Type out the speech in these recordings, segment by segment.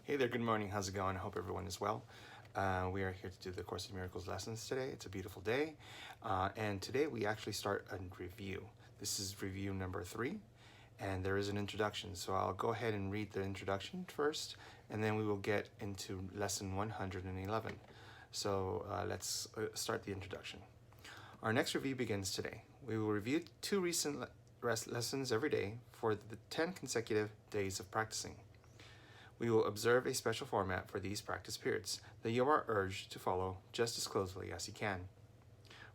Hey there, good morning. How's it going? I hope everyone is well. We are here to do the Course in Miracles lessons today. It's a beautiful day. And today we actually start a review. This is review number 3, and there is an introduction. So I'll go ahead and read the introduction first, and then we will get into lesson 111. So let's start the introduction. Our next review begins today. We will review 2 recent lessons every day for the 10 consecutive days of practicing. We will observe a special format for these practice periods that you are urged to follow just as closely as you can.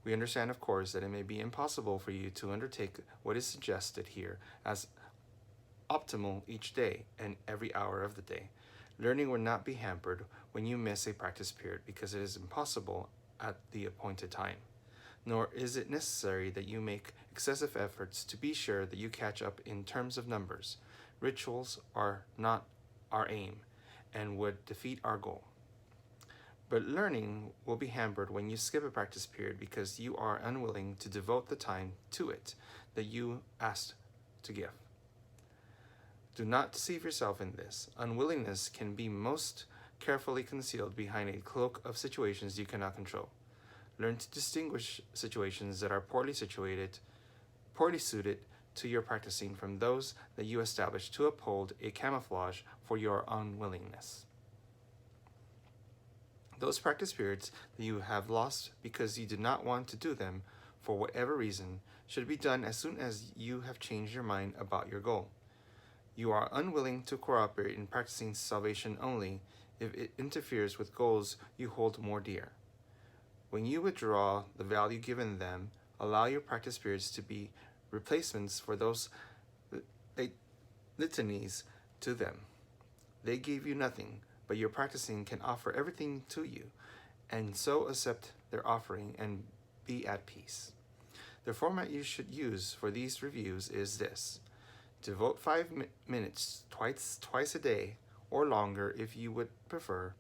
We understand, of course, that it may be impossible for you to undertake what is suggested here as optimal each day and every hour of the day. Learning will not be hampered when you miss a practice period because it is impossible at the appointed time. Nor is it necessary that you make excessive efforts to be sure that you catch up in terms of numbers. Rituals are not our aim and would defeat our goal. But learning will be hampered when you skip a practice period because you are unwilling to devote the time to it that you asked to give. Do not deceive yourself in this. Unwillingness can be most carefully concealed behind a cloak of situations you cannot control. Learn to distinguish situations that are poorly suited to your practicing from those that you establish to uphold a camouflage for your unwillingness. Those practice periods that you have lost because you did not want to do them for whatever reason should be done as soon as you have changed your mind about your goal. You are unwilling to cooperate in practicing salvation only if it interferes with goals you hold more dear. When you withdraw the value given them, allow your practice periods to be replacements for those litanies to them. They gave you nothing, but your practicing can offer everything to you, and so accept their offering and be at peace. The format you should use for these reviews is this. Devote 5 minutes twice a day, or longer if you would prefer,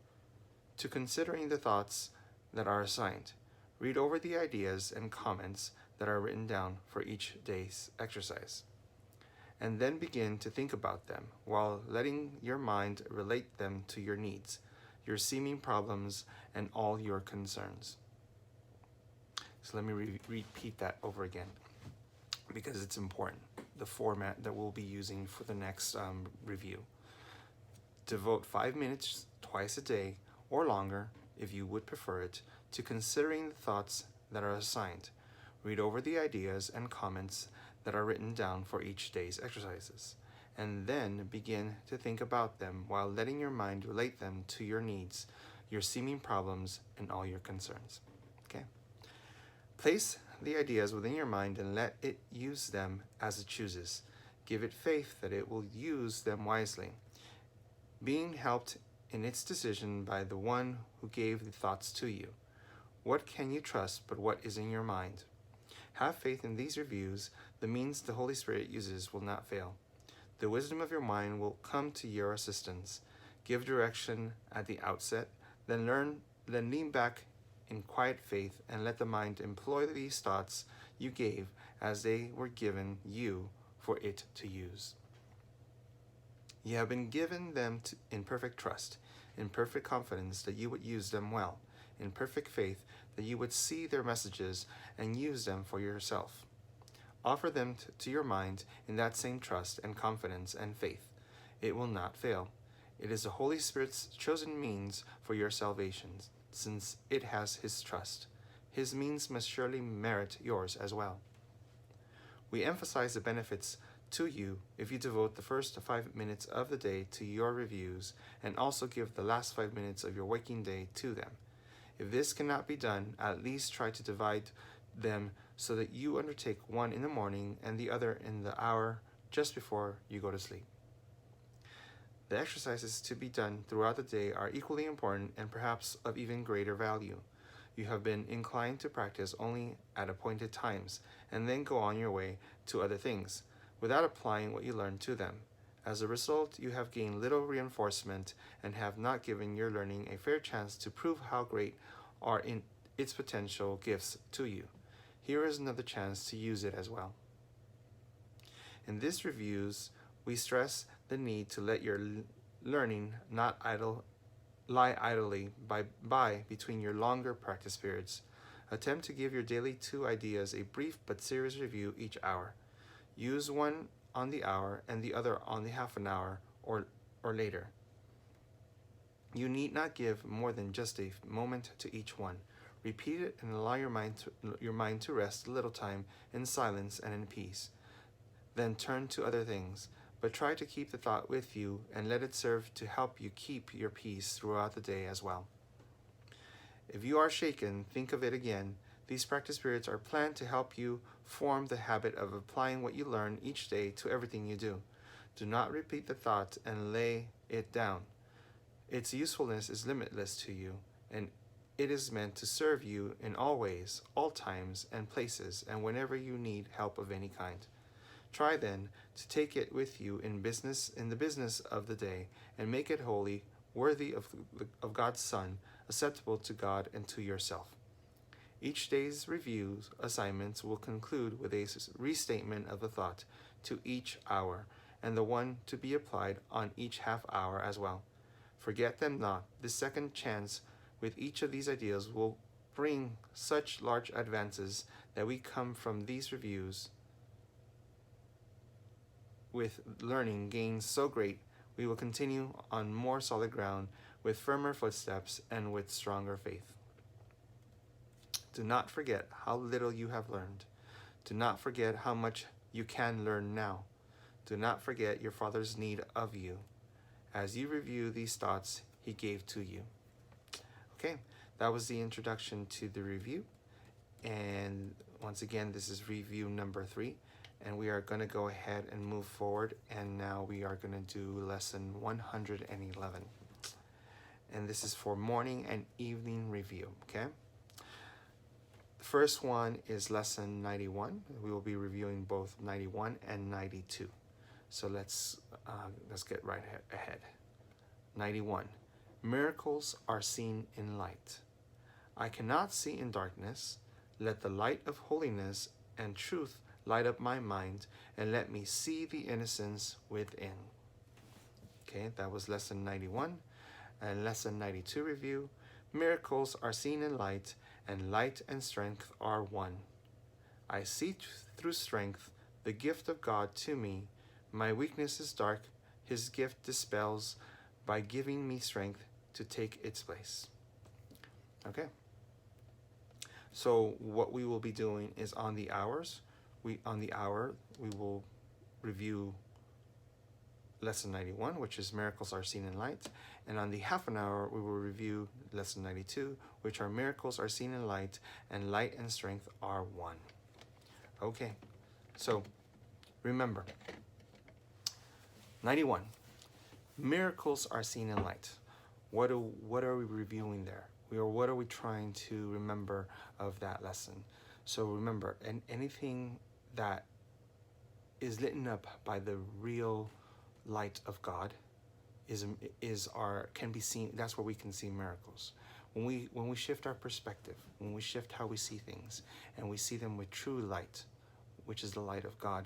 to considering the thoughts that are assigned. Read over the ideas and comments that are written down for each day's exercise, and then begin to think about them while letting your mind relate them to your needs, your seeming problems, and all your concerns. So let me repeat that over again because it's important. The format that we'll be using for the next review. Devote 5 minutes twice a day or longer, if you would prefer it, to considering the thoughts that are assigned. Read over the ideas and comments that are written down for each day's exercises, and then begin to think about them while letting your mind relate them to your needs, your seeming problems, and all your concerns. Okay? Place the ideas within your mind and let it use them as it chooses. Give it faith that it will use them wisely, being helped in its decision by the one who gave the thoughts to you. What can you trust but what is in your mind? Have faith in these reviews. The means the Holy Spirit uses will not fail. The wisdom of your mind will come to your assistance. Give direction at the outset, then lean back in quiet faith and let the mind employ these thoughts you gave as they were given you for it to use. You have been given them in perfect trust, in perfect confidence that you would use them well, in perfect faith that you would see their messages and use them for yourself. Offer them to your mind in that same trust and confidence and faith. It will not fail. It is the Holy Spirit's chosen means for your salvation, since it has His trust. His means must surely merit yours as well. We emphasize the benefits to you if you devote the first 5 minutes of the day to your reviews and also give the last 5 minutes of your waking day to them. If this cannot be done, at least try to divide them so that you undertake one in the morning and the other in the hour just before you go to sleep. The exercises to be done throughout the day are equally important and perhaps of even greater value. You have been inclined to practice only at appointed times and then go on your way to other things, without applying what you learned to them. As a result, you have gained little reinforcement and have not given your learning a fair chance to prove how great are in its potential gifts to you. Here is another chance to use it as well. In these reviews, we stress the need to let your learning, not lie idly by between your longer practice periods. Attempt to give your daily 2 ideas a brief but serious review each hour. Use one on the hour and the other on the half an hour or later. You need not give more than just a moment to each one. Repeat it and allow your mind to rest a little time in silence and in peace. Then turn to other things, but try to keep the thought with you and let it serve to help you keep your peace throughout the day as well. If you are shaken, think of it again. These practice periods are planned to help you form the habit of applying what you learn each day to everything you do. Do not repeat the thought and lay it down. Its usefulness is limitless to you, and it is meant to serve you in all ways, all times and places, and whenever you need help of any kind. Try then to take it with you in the business of the day, and make it holy, worthy of God's Son, acceptable to God and to yourself. Each day's review assignments will conclude with a restatement of the thought to each hour, and the one to be applied on each half hour as well. Forget them not. The second chance with each of these ideas will bring such large advances that we come from these reviews with learning gains so great, we will continue on more solid ground with firmer footsteps and with stronger faith. Do not forget how little you have learned. Do not forget how much you can learn now. Do not forget your Father's need of you. As you review these thoughts he gave to you. Okay, that was the introduction to the review. And once again, this is review number 3. And we are going to go ahead and move forward. And now we are going to do lesson 111. And this is for morning and evening review, okay? The first one is lesson 91. We will be reviewing both 91 and 92. So let's get right ahead. 91. Miracles are seen in light. I cannot see in darkness. Let the light of holiness and truth light up my mind, and let me see the innocence within. Okay, that was lesson 91. And lesson 92 review. Miracles are seen in light, and light and strength are one. I see through strength the gift of God to me. My weakness is dark. His gift dispels by giving me strength to take its place. Okay. So what we will be doing is on the hours. On the hour, we will review lesson 91, which is miracles are seen in light. And on the half an hour, we will review lesson 92, which are miracles are seen in light, and light and strength are one. Okay, so remember, 91, miracles are seen in light. What are we reviewing there? What are we trying to remember of that lesson? So remember, anything that is lit up by the real light of God can be seen. That's where we can see miracles. When we shift our perspective, when we shift how we see things, and we see them with true light, which is the light of God,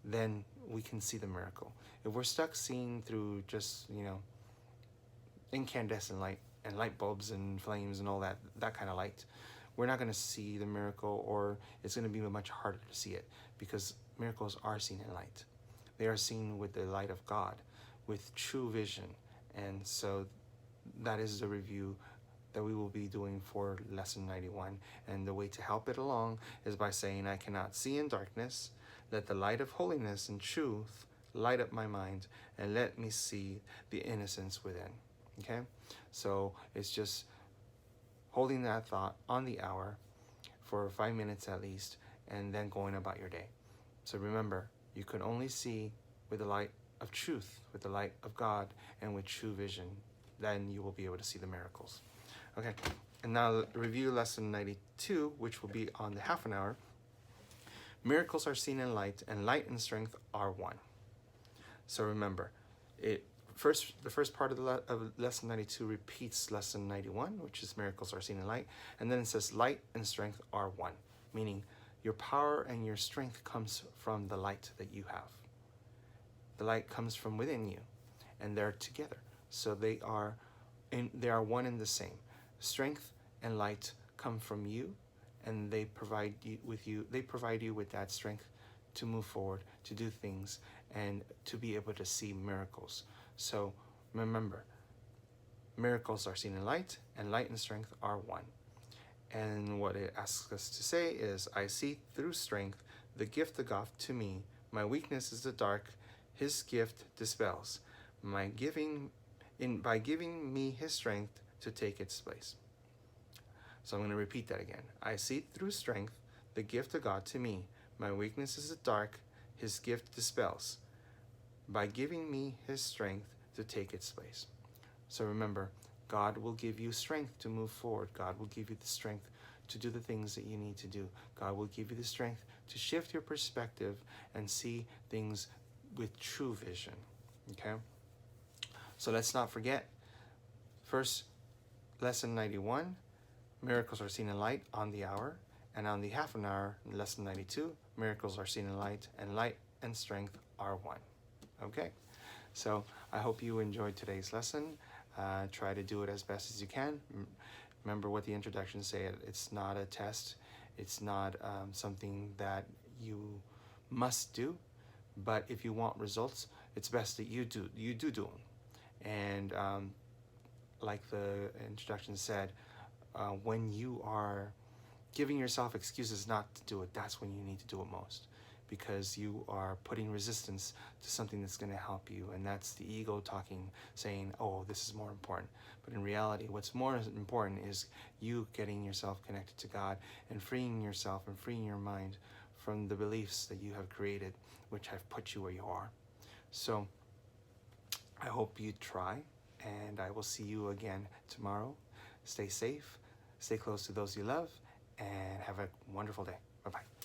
then we can see the miracle. If we're stuck seeing through just incandescent light and light bulbs and flames and all that kind of light, we're not going to see the miracle, or it's going to be much harder to see it, because miracles are seen in light. They are seen with the light of God, with true vision. And so that is the review that we will be doing for lesson 91. And the way to help it along is by saying, I cannot see in darkness. Let the light of holiness and truth light up my mind, and let me see the innocence within. Okay? So it's just holding that thought on the hour for 5 minutes at least, and then going about your day. So remember, you can only see with the light of truth, with the light of God, and with true vision. Then you will be able to see the miracles. Okay, and now review lesson 92, which will be on the half an hour. Miracles are seen in light, and light and strength are one. So remember, the first part of lesson 92 repeats lesson 91, which is miracles are seen in light, and then it says light and strength are one, meaning your power and your strength comes from the light that you have. The light comes from within you, and they're together. So they are one and the same. Strength and light come from you, and they provide you with that strength to move forward, to do things, and to be able to see miracles. So remember, miracles are seen in light, and light and strength are one. And what it asks us to say is, I see through strength the gift of God to me. My weakness is the dark, his gift dispels. By giving me his strength to take its place. So I'm going to repeat that again. I see through strength the gift of God to me. My weakness is the dark, his gift dispels. By giving me his strength to take its place. So remember, God will give you strength to move forward. God will give you the strength to do the things that you need to do. God will give you the strength to shift your perspective and see things with true vision. Okay? So let's not forget, first, lesson 91, miracles are seen in light on the hour, and on the half an hour, lesson 92, miracles are seen in light and strength are one. Okay? So I hope you enjoyed today's lesson. Try to do it as best as you can. Remember what the introduction said. It's not a test. It's not something that you must do. But if you want results, it's best that you do them. And like the introduction said, when you are giving yourself excuses not to do it, that's when you need to do it most, because you are putting resistance to something that's going to help you, and that's the ego talking, saying, oh, this is more important. But in reality, what's more important is you getting yourself connected to God and freeing yourself and freeing your mind from the beliefs that you have created, which have put you where you are. So I hope you try, and I will see you again tomorrow. Stay safe, stay close to those you love, and have a wonderful day. Bye-bye.